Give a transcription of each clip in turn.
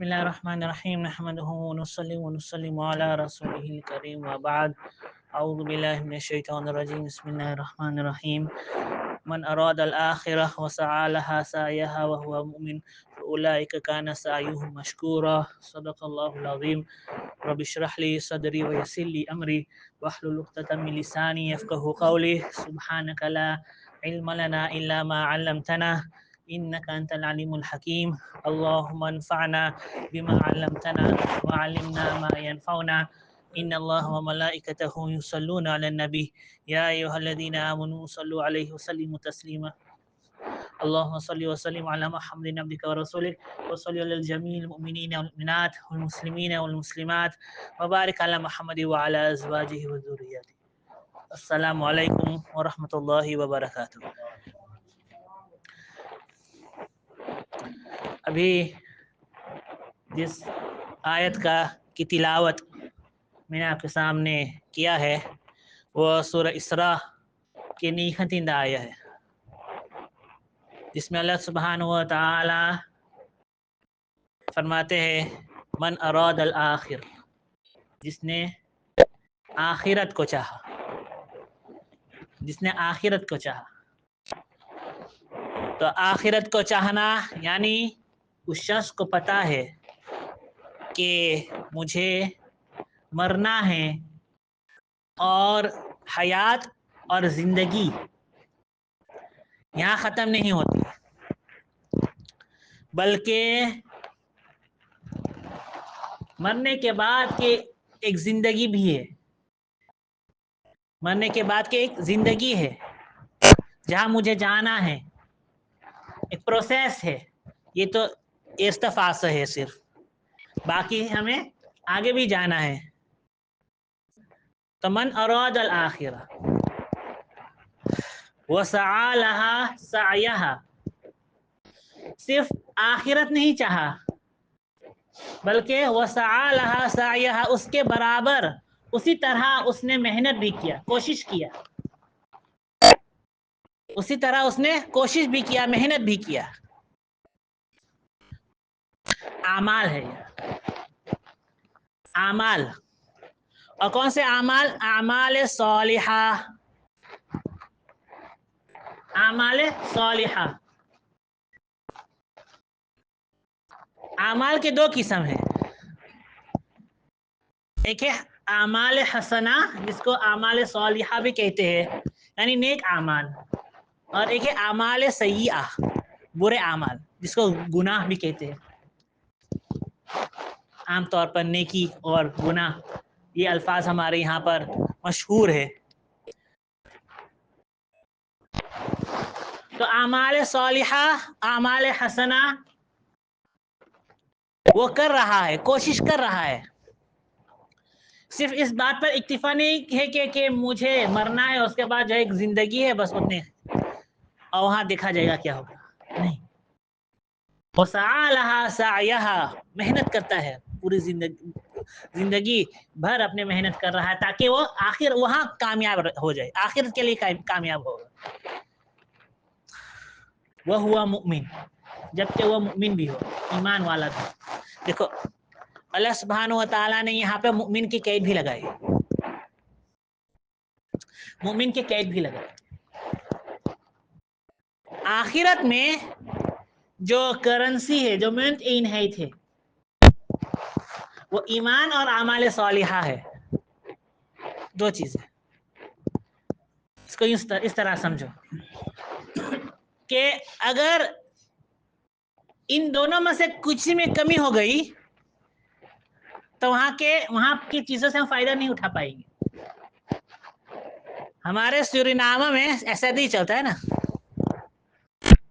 बिस्मिल्लाहिर्रहमानिर्रहीम नहमदुहु व नुसल्ली व नुसल्लिमु अला रसूलिहिल करीम व बाद अऊज़ु बिल्लाहि मिनश्शैतानिर रजीम बिस्मिल्लाहिर्रहमानिर्रहीम मन अरादल आखिरह व सआ लहा सायहा व हुवा मुमिन फउलाइका काना सायुहुम मशकूरा सदक़ल्लाहुल अज़ीम रब्बि इश्रह ली सदरी व यस्सिर ली अमरी वहलुल उक़दतम मिन लिसानी यफ़क़हू क़ौली सुब्हानका ला इल्मा लना इल्ला मा अल्लमतना इन्नका अंतल अलीमुल हकीम अल्लाहुम्मा अन्फ़अना बिमा अल्लमतना व अल्लिमना मा यनफ़अुना इन्न अल्लाह व मलाइकतहु युसल्लूना अलन नबी या अय्युहल्लज़ीना आमनू सल्लु अलैहि व सल्लिमू तस्लीमा अल्लाहुम्मा सल्लि व सल्लिम अला मुहम्मदिन अब्दिका व रसूलिक व सल्लि अलल जमील मुमिनीन वल मुमिनात वल मुस्लिमीन वल मुस्लिमात व बारिक अला मुहम्मद व अला अज़वाजिहि व ज़ुर्रिय्यतिहि। अस्सलामु अलैकुम व रहमतुल्लाहि व बरकातुहू। अभी जिस आयत की तिलावत मैंने आपके सामने किया है वो सूरह इसरा की निखतींदा आया है, जिसमें अल्लाह सुब्हानहू व तआला फरमाते हैं मन अरादल आखिर, जिसने आखिरत को चाहा, जिसने आखिरत को चाहा। तो आखिरत को चाहना यानी उस शख्स को पता है कि मुझे मरना है और हयात और ज़िंदगी यहाँ ख़त्म नहीं होती, बल्कि मरने के बाद के एक ज़िंदगी भी है, मरने के बाद के एक ज़िंदगी है जहाँ मुझे जाना है, एक प्रोसेस है। ये तो इस्तफास है सिर्फ, बाकी हमें आगे भी जाना है। तो मन अरादल आखिरा व सआ लहा सायहा, सिर्फ आखिरत नहीं चाहा बल्कि व सआ लहा सायहा, उसके बराबर उसी तरह उसने मेहनत भी किया, कोशिश किया, उसी तरह उसने कोशिश भी किया, मेहनत भी किया। आमाल है ये, आमाल। और कौन से आमाल? आमाल सालिहा, आमाल सालिहा। आमाल के दो किस्म हैं, एक है आमाल हसना जिसको आमाल सालिहा भी कहते हैं, यानी नेक आमाल, और एक है आमाल सय्यिआ, बुरे आमाल, जिसको गुनाह भी कहते हैं। आम तौर पर नेकी और गुनाह ये अल्फाज हमारे यहाँ पर मशहूर है। तो आमाल सालिहा, आमाल हसना वो कर रहा है, कोशिश कर रहा है। सिर्फ इस बात पर इक्तिफा नहीं है कि मुझे मरना है, उसके बाद जो एक ज़िंदगी है बस उतने, और वहाँ देखा जाएगा क्या होगा, नहीं। वो सआ लहा सायहा, मेहनत करता है, पूरी जिंदगी भर अपने मेहनत कर रहा है ताकि वो आखिर वहाँ कामयाब हो जाए, आखिर के लिए कामयाब होगा। वह हुआ मुमिन, जबकि वह मुमिन भी हो, ईमान वाला भी। देखो अल्लाह सुब्हानहू व तआला ने यहाँ पे मुमिन की कैद भी लगाई, मुमिन की कैद भी लगाई। आखिरत में जो करेंसी है, जो मंट इन है थे, वो ईमान और आमाल सालिहा है, दो चीजें। इसको इस तरह समझो कि अगर इन दोनों में से कुछ में कमी हो गई तो वहाँ की चीज़ों से हम फ़ायदा नहीं उठा पाएंगे। हमारे सूरीनामा में ऐसा ही चलता है ना,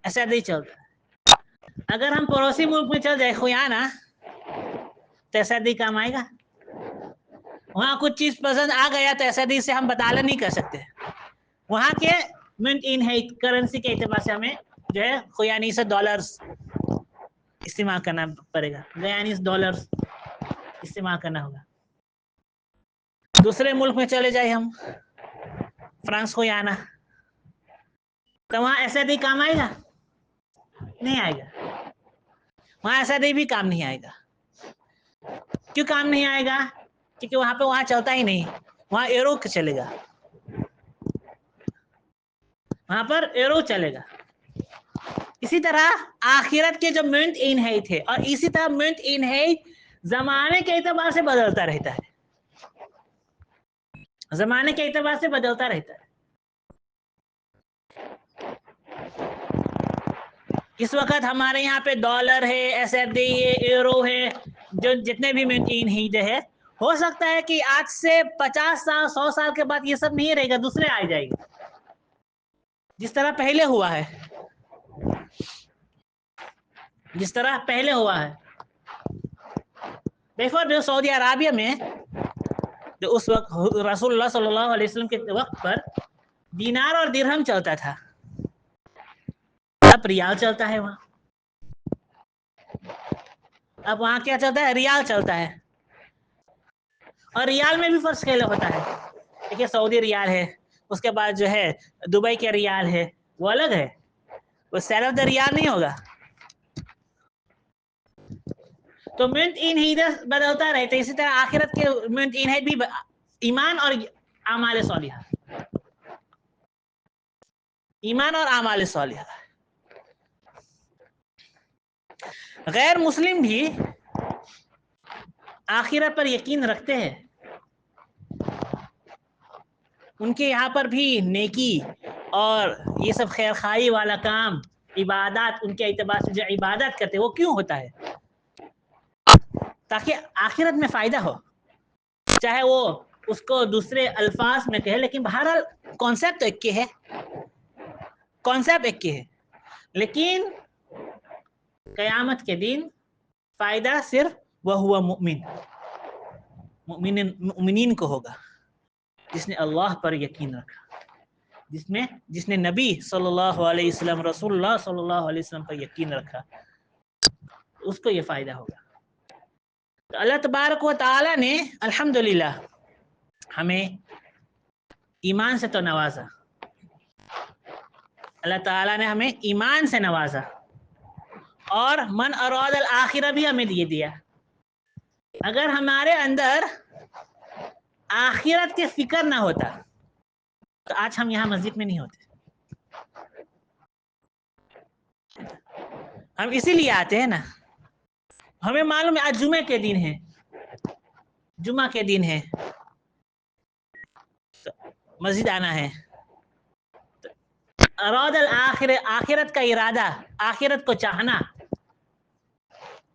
ऐसा ही चलता है। अगर हम पड़ोसी मुल्क में चल जाए खुयाना तो ऐसा ही काम आएगा। वहाँ कुछ चीज़ पसंद आ गया तो ऐसा ही से हम बदला नहीं कर सकते। वहाँ के मिंट इन है करेंसी के एतबार से हमें जो है खुयानी से डॉलर्स इस्तेमाल करना पड़ेगा, गयानीस डॉलर्स इस्तेमाल करना होगा। दूसरे मुल्क में चले जाए हम, फ्रांस को आना, तो वहाँ ऐसा भी काम आएगा? नहीं आएगा। वहाँ ऐसा भी काम नहीं आएगा। क्यों काम नहीं आएगा? क्योंकि वहाँ चलता ही नहीं, वहाँ एरो चलेगा, वहाँ पर एरो चलेगा। इसी तरह आखिरत के जो मुंत इन है थे, और इसी तरह मुंत इन है जमाने के एतबार से बदलता रहता है, जमाने के एतबार से बदलता रहता है। इस वक्त हमारे यहाँ पे डॉलर है, एसएफडी है, यूरो है, जो जितने भी मुंत इन है, हो सकता है कि आज से 50 साल 100 साल के बाद ये सब नहीं रहेगा, दूसरे आ जाएंगे, जिस तरह पहले हुआ है, जिस तरह पहले हुआ है। देखो जो सऊदी अराबिया में जो उस वक्त रसूलुल्लाह सल्लल्लाहु अलैहि वसल्लम के वक्त पर दीनार और दिरहम चलता था, अब रियाल चलता है वहाँ। अब वहाँ क्या चलता है? रियाल चलता है। और रियाल में भी फर्क खेल होता है। देखिए सऊदी रियाल है, उसके बाद जो है दुबई के रियाल है, वो अलग है, वो सैर द रियाल नहीं होगा। तो मुंत इन हिदत बदलता रहता है। इसी तरह आखिरत के मुंत इन भी ईमान और आमाल सालिहा, ईमान और आमाल सालिहा। गैर मुस्लिम भी आखिरत पर यकीन रखते हैं, उनके यहाँ पर भी नेकी और ये सब खैर खाई वाला काम, इबादत, उनके एतबार से जो इबादत करते हैं वो क्यों होता है? ताकि आखिरत में फ़ायदा हो, चाहे वो उसको दूसरे अल्फाज में कहे, लेकिन बहरहाल कॉन्सेप्ट तो एक के है, कॉन्सेप्ट एक के है। लेकिन क़यामत के दिन फ़ायदा सिर्फ वह हुआ मुमिनीन को होगा, जिसने अल्लाह पर यकीन रखा, जिसने नबी सल्लल्लाहु अलैहि वसल्लम, रसूलुल्लाह सल्लल्लाहु अलैहि वसल्लम पर यकीन रखा, उसको ये फ़ायदा होगा। तो अल्लाह तबारक व तआला ने अल्हम्दुलिल्लाह हमें ईमान से तो नवाजा, अल्लाह ताला ने हमें ईमान से नवाजा, और मन अरादल आखिरा भी हमें दिया। अगर हमारे अंदर आखिरत के फिक्र ना होता तो आज हम यहाँ मस्जिद में नहीं होते। हम इसीलिए आते हैं ना, हमें मालूम है आज जुमे के दिन है, जुमा के दिन है, तो मस्जिद आना है। तो अरादल आखिरत का इरादा, आखिरत को चाहना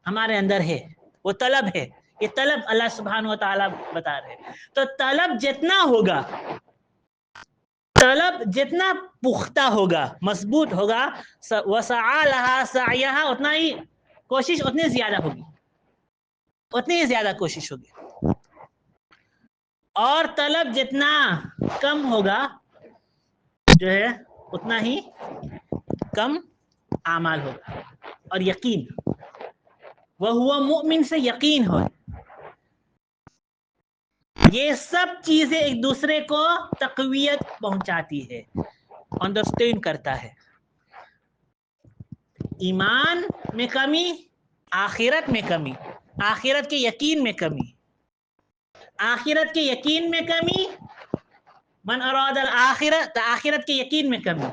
हमारे अंदर है, वो तलब है। ये तलब अल्लाह सुब्हान व तआला बता रहे हैं। तो तलब जितना होगा, तलब जितना पुख्ता होगा, मजबूत होगा, वसअलहा सअयहा, उतना ही कोशिश उतनी ज्यादा होगी, उतनी ही ज्यादा कोशिश होगी। और तलब जितना कम होगा जो है उतना ही कम आमाल होगा। और यकीन, वह हुआ मुमिन से यकीन हो, ये सब चीजें एक दूसरे को तकवीयत पहुंचाती है, अंडरस्टैंड करता है। ईमान में कमी, आखिरत में कमी, आखिरत के यकीन में कमी, आखिरत के यकीन में कमी, मन अरादल आखिरत, आखिरत के यकीन में कमी।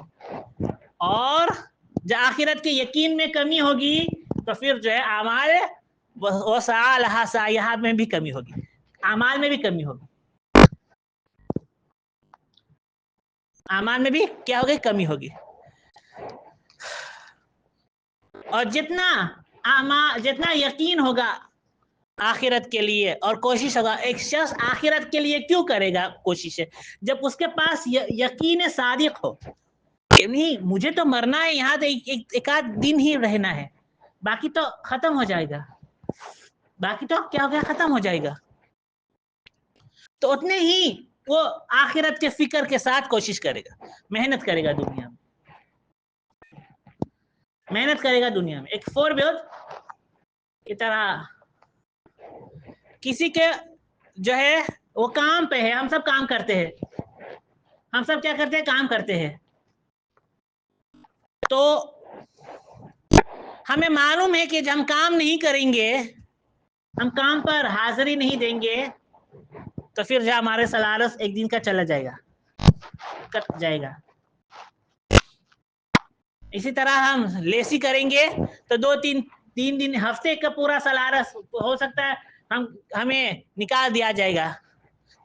और जब आखिरत के यकीन में कमी होगी तो फिर जो है आमाल वसअलहा सअयहा में भी कमी होगी, आमाल में भी कमी होगी, आमाल में भी क्या होगी? कमी होगी। और जितना यकीन होगा आखिरत के लिए और कोशिश होगा, एक शख्स आखिरत के लिए क्यों करेगा कोशिश है? जब उसके पास यकीन सादिक हो कि नहीं मुझे तो मरना है, यहाँ तो एक आध दिन ही रहना है, बाकी तो खत्म हो जाएगा, बाकी तो क्या हो गया? खत्म हो जाएगा। तो उतने ही वो आखिरत के फिक्र के साथ कोशिश करेगा, मेहनत करेगा दुनिया में, मेहनत करेगा दुनिया में। एक फोर व्हीलर की तरह किसी के जो है वो काम पे है, हम सब काम करते हैं, हम सब क्या करते हैं? काम करते हैं। तो हमें मालूम है कि जब हम काम नहीं करेंगे, ہم کام پر حاضری نہیں دیں گے تو پھر جو ہمارے سلارس ایک دن کا چلا جائے گا، کٹ جائے گا. اسی طرح ہم لیسی کریں گے تو تین دن ہفتے کا پورا سلارس ہو سکتا ہے ہمیں نکال دیا جائے گا.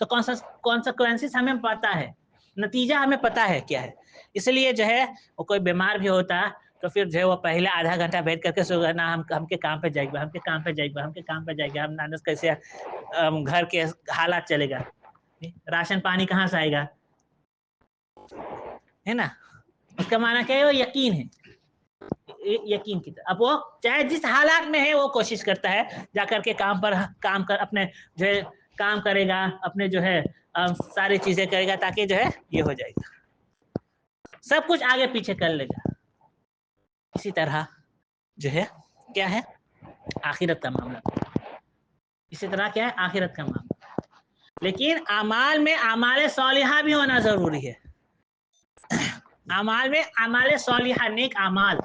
تو کانسیکوینسز ہمیں پتا ہے، نتیجہ ہمیں پتا ہے کیا ہے. اس لیے جو ہے وہ کوئی بیمار بھی ہوتا تو پھر جو ہے وہ پہلے آدھا گھنٹہ بیٹھ کر کے سوگا نا ہم کے کام پہ جائے گا، ہم کے کام پہ جائے گا، ہم کے کام پہ جائے گا. ہم نانس کیسے گھر کے حالات چلے گا، راشن پانی کہاں سے آئے گا، ہے نا. اس کا معنی کیا ہے؟ وہ یقین ہے، یقین کی طرح. اب وہ چاہے جس حالات میں ہے وہ کوشش کرتا ہے جا کر کے کام کر اپنے جو ہے کام کرے گا، اپنے جو ہے ساری چیزیں کرے گا تاکہ جو ہے یہ ہو جائے گا، سب کچھ آگے پیچھے کر لے گا. اسی طرح جو ہے کیا ہے آخرت کا معاملہ، اسی طرح کیا ہے آخرت کا معاملہ. لیکن اعمال میں اعمال صالحہ بھی ہونا ضروری ہے. اعمال میں اعمال صالحہ، نیک اعمال.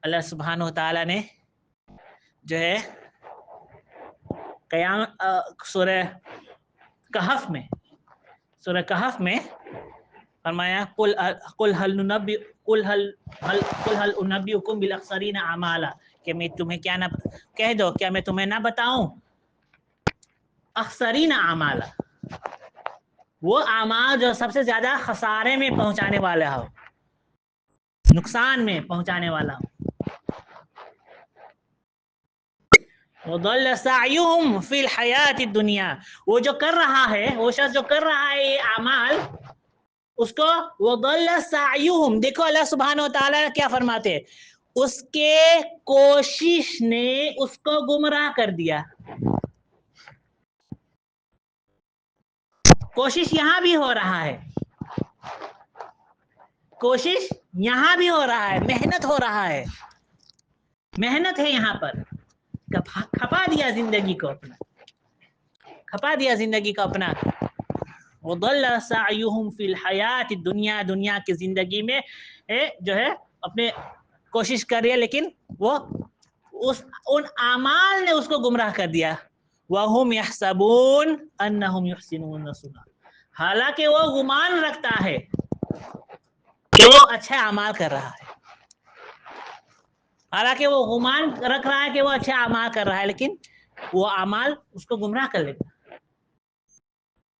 اللہ سبحانہ و تعالی نے جو ہے سورہ کہف میں فرمایا قل هل انبئکم بالاخسرین اعمالا، کہ میں تمہیں کیا نہ کہہ دو، کیا میں تمہیں نہ بتاؤں اخسرین اعمالا، وہ اعمال جو سب سے زیادہ خسارے میں پہنچانے والا ہو، نقصان میں پہنچانے والا ہو. وضل سعیہم فی الحیات الدنیا، وہ جو کر رہا ہے، وہ شخص جو کر رہا ہے یہ اعمال، اس کو وضل سعیہم، دیکھو اللہ سبحانہ و تعالی کیا فرماتے ہیں، اس کے کوشش نے اس کو گمراہ کر دیا. کوشش یہاں بھی ہو رہا ہے، کوشش یہاں بھی ہو رہا ہے، محنت ہو رہا ہے، محنت ہے یہاں پر. کھپا دیا زندگی کو اپنا. وضل سعیہم فی الحیات الدنیا، دنیا کی زندگی میں جو ہے اپنے کوشش کر رہی ہے، لیکن وہ ان اعمال نے اس کو گمراہ کر دیا. وَهُمْ يَحْسَبُونَ أَنَّهُمْ يُحْسِنُونَ صُنْعًا، حالانکہ وہ گمان رکھتا ہے کہ وہ اچھے اعمال کر رہا ہے، حالانکہ وہ گمان رکھ رہا ہے کہ وہ اچھے اعمال کر رہا ہے، لیکن وہ اعمال اس کو گمراہ کر لے گا.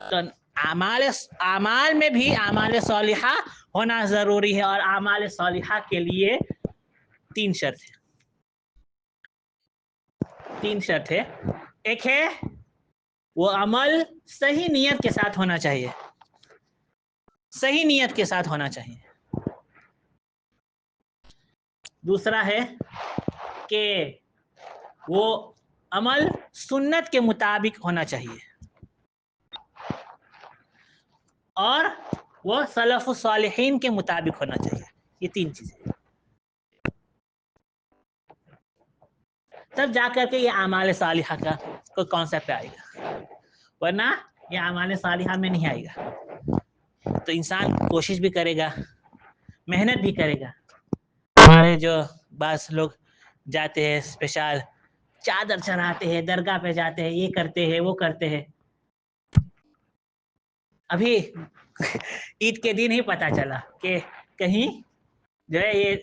تو اعمال میں بھی اعمال صالحہ ہونا ضروری ہے، اور اعمال صالحہ کے لیے تین شرط ہے. ایک ہے وہ عمل صحیح نیت کے ساتھ ہونا چاہیے، صحیح نیت کے ساتھ ہونا چاہیے. دوسرا ہے کہ وہ عمل سنت کے مطابق ہونا چاہیے، اور وہ سلف الصالحین کے مطابق ہونا چاہیے. یہ تین چیزیں، تب جا کر کے یہ اعمال صالحہ کا کوئی کانسیپٹ آئے گا، ورنہ یہ اعمال صالحہ میں نہیں آئے گا. تو انسان کوشش بھی کرے گا، محنت بھی کرے گا. ہمارے جو بعض لوگ جاتے ہیں اسپیشل چادر چڑھاتے ہیں، درگاہ پہ جاتے ہیں، یہ کرتے ہیں وہ کرتے ہیں. ابھی عید کے دن ہی پتا چلا کہ کہیں جو ہے یہ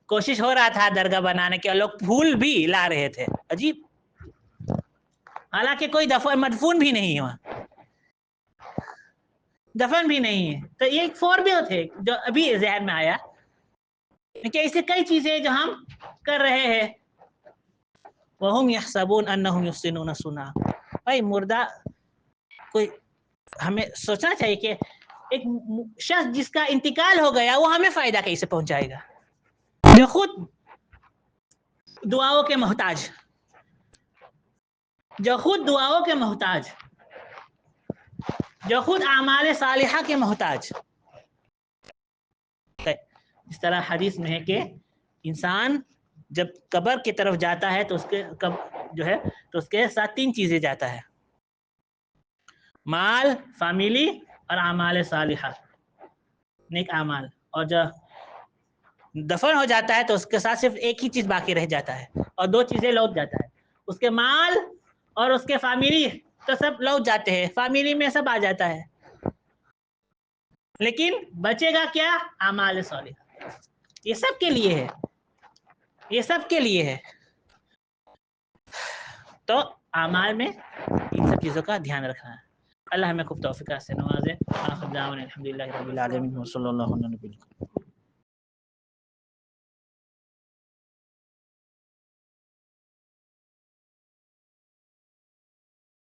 کوشش ہو رہا تھا درگاہ بنانے کے، لوگ پھول بھی لا رہے تھے. عجیب، حالانکہ کوئی مدفون بھی نہیں ہوا، دفن بھی نہیں ہے. تو یہ ایک فورمیا تھے جو ابھی ذہن میں آیا کہ ایسے کئی چیزیں جو ہم کر رہے ہیں. وَهُمْ يَحْسَبُونَ أَنَّهُمْ يُحْسِنُونَ صُنْعًا. بھائی مردہ کوئی ہمیں سوچنا چاہیے کہ ایک شخص جس کا انتقال ہو گیا وہ ہمیں فائدہ کیسے پہنچائے گا، جو خود دعاؤں کے محتاج، جو خود دعاؤں کے محتاج، جو خود اعمال صالحہ کے محتاج. اس طرح حدیث میں ہے کہ انسان جب قبر کی طرف جاتا ہے تو اس کے ساتھ تین چیزیں جاتا ہے: مال، فیملی اور اعمال صالحہ، نیک اعمال. اور جب دفن ہو جاتا ہے تو اس کے ساتھ صرف ایک ہی چیز باقی رہ جاتا ہے، اور دو چیزیں لوٹ جاتا ہے، اس کے مال اور اس کے فیملی تو سب لوٹ جاتے ہیں، فیملی میں سب آ جاتا ہے، لیکن بچے گا کیا؟ اعمال صالحہ. یہ سب کے لیے ہے، یہ سب کے لیے ہے. تو اعمال میں ان سب چیزوں کا دھیان رکھنا ہے. اللہ ہمیں خوب توفیق سے نوازے. الحمدللہ رب العالمین وصلی اللہ علیہ وسلم.